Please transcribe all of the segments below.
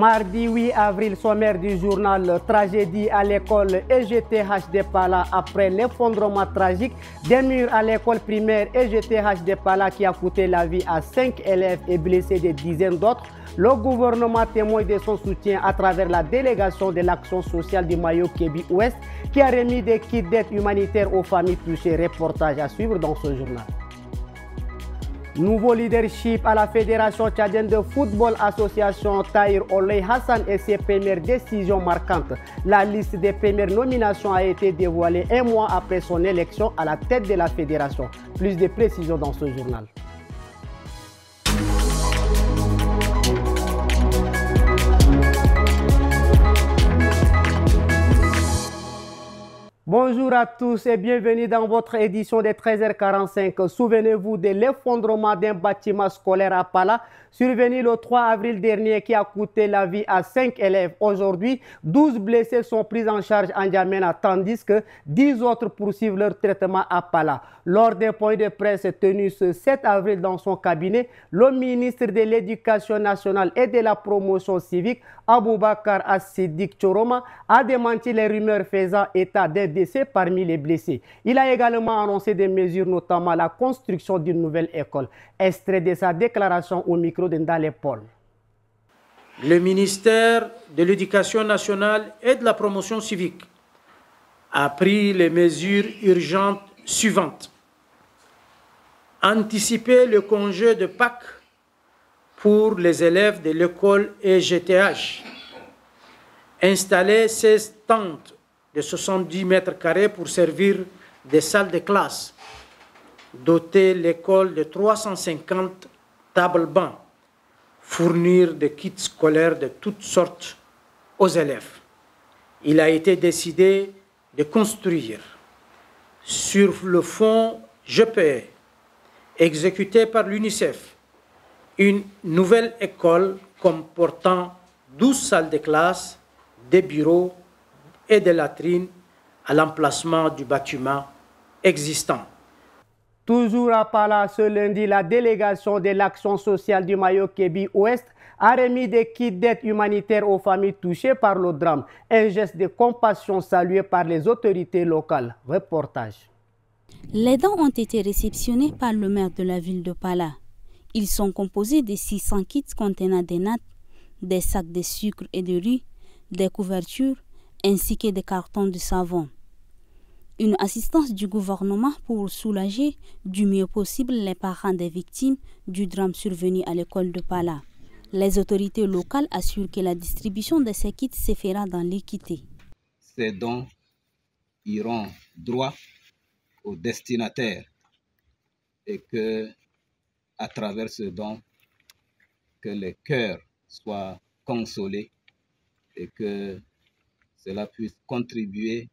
Mardi 8 avril, sommaire du journal, tragédie à l'école EGTH de Pala après l'effondrement tragique des murs à l'école primaire EGTH de Pala qui a coûté la vie à 5 élèves et blessé des dizaines d'autres. Le gouvernement témoigne de son soutien à travers la délégation de l'action sociale du Mayo-Kébi Ouest qui a remis des kits d'aide humanitaire aux familles touchées. Reportage à suivre dans ce journal. Nouveau leadership à la Fédération tchadienne de football association Tahir Oley Hassan et ses premières décisions marquantes. La liste des premières nominations a été dévoilée un mois après son élection à la tête de la fédération. Plus de précisions dans ce journal. Bonjour à tous et bienvenue dans votre édition de 13h45. Souvenez-vous de l'effondrement d'un bâtiment scolaire à Pala, survenu le 3 avril dernier qui a coûté la vie à 5 élèves. Aujourd'hui, 12 blessés sont pris en charge en N'Djamena, tandis que 10 autres poursuivent leur traitement à Pala. Lors d'un point de presse tenu ce 7 avril dans son cabinet, le ministre de l'Éducation nationale et de la promotion civique, Aboubakar As-Siddiq Choroma, a démenti les rumeurs faisant état d'un décès parmi les blessés. Il a également annoncé des mesures, notamment la construction d'une nouvelle école. Extrait de sa déclaration au micro de Ndale Paul. Le ministère de l'Éducation nationale et de la promotion civique a pris les mesures urgentes suivantes. Anticiper le congé de Pâques pour les élèves de l'école EGTH. Installer 16 tentes de 70 mètres carrés pour servir des salles de classe. Doter l'école de 350 tables-bancs. Fournir des kits scolaires de toutes sortes aux élèves. Il a été décidé de construire sur le fonds GPE exécuté par l'UNICEF une nouvelle école comportant 12 salles de classe, des bureaux et des latrines à l'emplacement du bâtiment existant. Toujours à Pala, ce lundi, la délégation de l'action sociale du Mayo-Kébi Ouest a remis des kits d'aide humanitaire aux familles touchées par le drame. Un geste de compassion salué par les autorités locales. Reportage. Les dons ont été réceptionnés par le maire de la ville de Pala. Ils sont composés de 600 kits contenant des nattes, des sacs de sucre et de riz, des couvertures, ainsi que des cartons de savon. Une assistance du gouvernement pour soulager du mieux possible les parents des victimes du drame survenu à l'école de Pala. Les autorités locales assurent que la distribution de ces kits se fera dans l'équité. Ces dons iront droit aux destinataires et que, à travers ce don, que les cœurs soient consolés et que cela puisse contribuer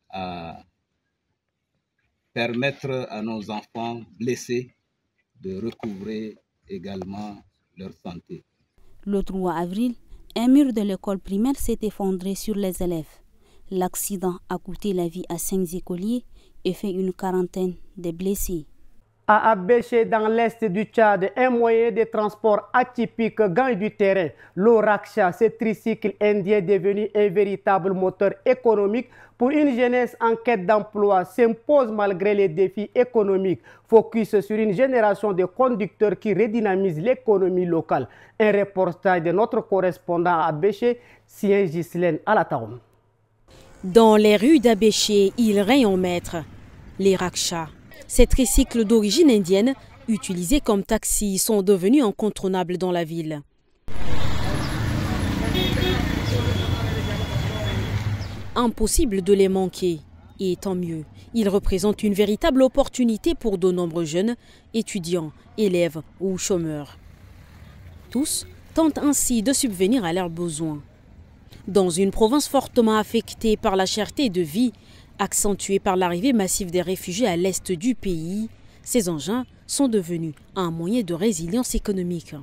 à permettre à nos enfants blessés de recouvrer également leur santé. Le 3 avril, un mur de l'école primaire s'est effondré sur les élèves. L'accident a coûté la vie à 5 écoliers et fait une quarantaine de blessés. À Abéché, dans l'est du Tchad, un moyen de transport atypique gagne du terrain. Le Raksha, ce tricycle indien devenu un véritable moteur économique pour une jeunesse en quête d'emploi, s'impose malgré les défis économiques. Focus sur une génération de conducteurs qui redynamise l'économie locale. Un reportage de notre correspondant à Abéché, Sien Ghislaine Alataoum. Dans les rues d'Abéché, il règne en maître, les Raksha. Ces tricycles d'origine indienne, utilisés comme taxis, sont devenus incontournables dans la ville. Impossible de les manquer. Et tant mieux, ils représentent une véritable opportunité pour de nombreux jeunes, étudiants, élèves ou chômeurs. Tous tentent ainsi de subvenir à leurs besoins. Dans une province fortement affectée par la cherté de vie, accentuée par l'arrivée massive des réfugiés à l'est du pays, ces engins sont devenus un moyen de résilience économique.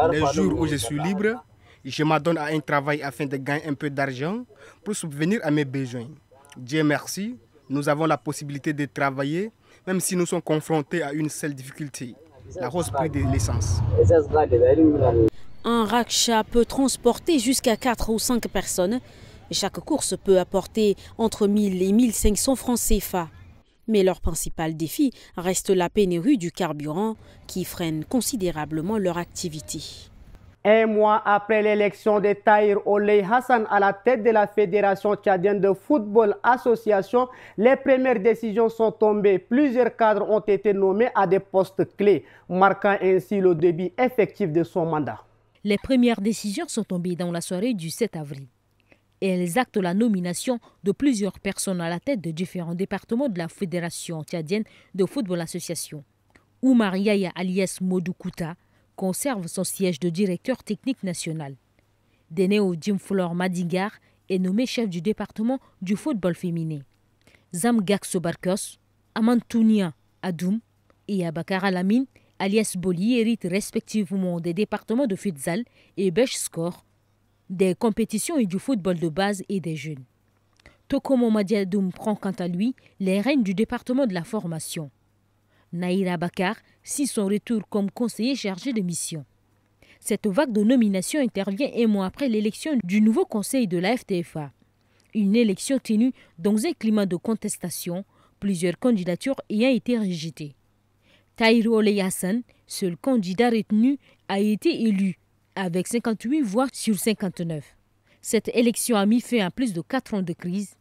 Les jours où je suis libre, je m'adonne à un travail afin de gagner un peu d'argent pour subvenir à mes besoins. Dieu merci, nous avons la possibilité de travailler, même si nous sommes confrontés à une seule difficulté, la hausse prix de l'essence. Un rickshaw peut transporter jusqu'à 4 ou 5 personnes. Chaque course peut apporter entre 1000 et 1500 francs CFA. Mais leur principal défi reste la pénurie du carburant qui freine considérablement leur activité. Un mois après l'élection de Tahir Oley Hassan à la tête de la Fédération tchadienne de football association, les premières décisions sont tombées. Plusieurs cadres ont été nommés à des postes clés, marquant ainsi le début effectif de son mandat. Les premières décisions sont tombées dans la soirée du 7 avril. Elles actent la nomination de plusieurs personnes à la tête de différents départements de la Fédération tchadienne de football association. Oumar Yaya alias Modou Kouta conserve son siège de directeur technique national. Deneo Jimflor Madingar est nommé chef du département du football féminin. Zamgak Sobarkos, Amantounia Adoum et Abakar Alamine alias Boli héritent respectivement des départements de futsal et beach score, des compétitions et du football de base et des jeunes. Tokomo Madiadoum prend quant à lui les rênes du département de la formation. Naïra Bakar signe son retour comme conseiller chargé de mission. Cette vague de nomination intervient un mois après l'élection du nouveau conseil de la FTFA. Une élection tenue dans un climat de contestation, plusieurs candidatures ayant été rejetées. Tahir Oley Hassan, seul candidat retenu, a été élu avec 58 voix sur 59. Cette élection a mis fin à plus de 4 ans de crise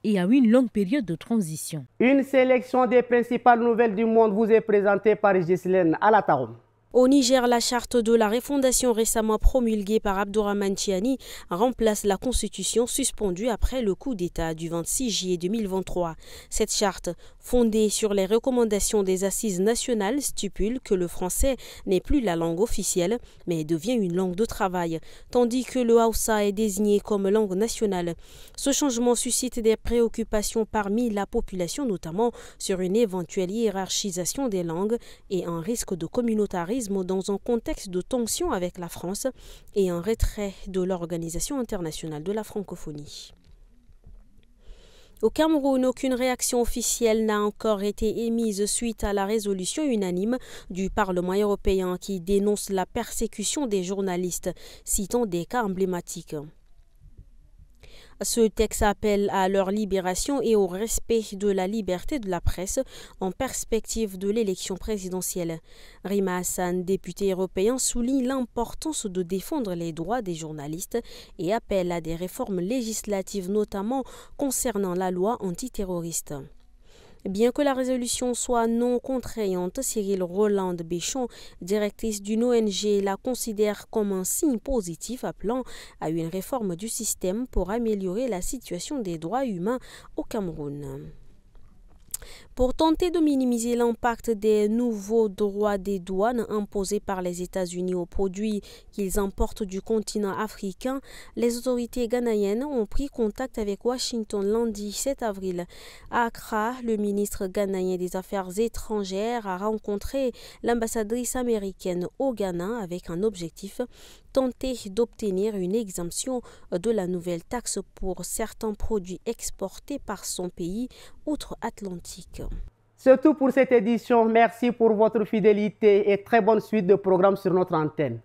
et à une longue période de transition. Une sélection des principales nouvelles du monde vous est présentée par Ghislaine Alatarom. Au Niger, la charte de la refondation récemment promulguée par Abdourahmane Tiani remplace la constitution suspendue après le coup d'État du 26 juillet 2023. Cette charte, fondée sur les recommandations des assises nationales, stipule que le français n'est plus la langue officielle, mais devient une langue de travail, tandis que le Hausa est désigné comme langue nationale. Ce changement suscite des préoccupations parmi la population, notamment sur une éventuelle hiérarchisation des langues et un risque de communautarisme dans un contexte de tension avec la France et un retrait de l'Organisation internationale de la francophonie. Au Cameroun, aucune réaction officielle n'a encore été émise suite à la résolution unanime du Parlement européen qui dénonce la persécution des journalistes, citant des cas emblématiques. Ce texte appelle à leur libération et au respect de la liberté de la presse en perspective de l'élection présidentielle. Rima Hassan, député européen, souligne l'importance de défendre les droits des journalistes et appelle à des réformes législatives, notamment concernant la loi antiterroriste. Bien que la résolution soit non contraignante, Cyril Roland Béchon, directrice d'une ONG, la considère comme un signe positif appelant à une réforme du système pour améliorer la situation des droits humains au Cameroun. Pour tenter de minimiser l'impact des nouveaux droits des douanes imposés par les États-Unis aux produits qu'ils importent du continent africain, les autorités ghanéennes ont pris contact avec Washington lundi 7 avril. À Accra, le ministre ghanéen des Affaires étrangères a rencontré l'ambassadrice américaine au Ghana avec un objectif: tenter d'obtenir une exemption de la nouvelle taxe pour certains produits exportés par son pays outre-Atlantique. C'est tout pour cette édition. Merci pour votre fidélité et très bonne suite de programmes sur notre antenne.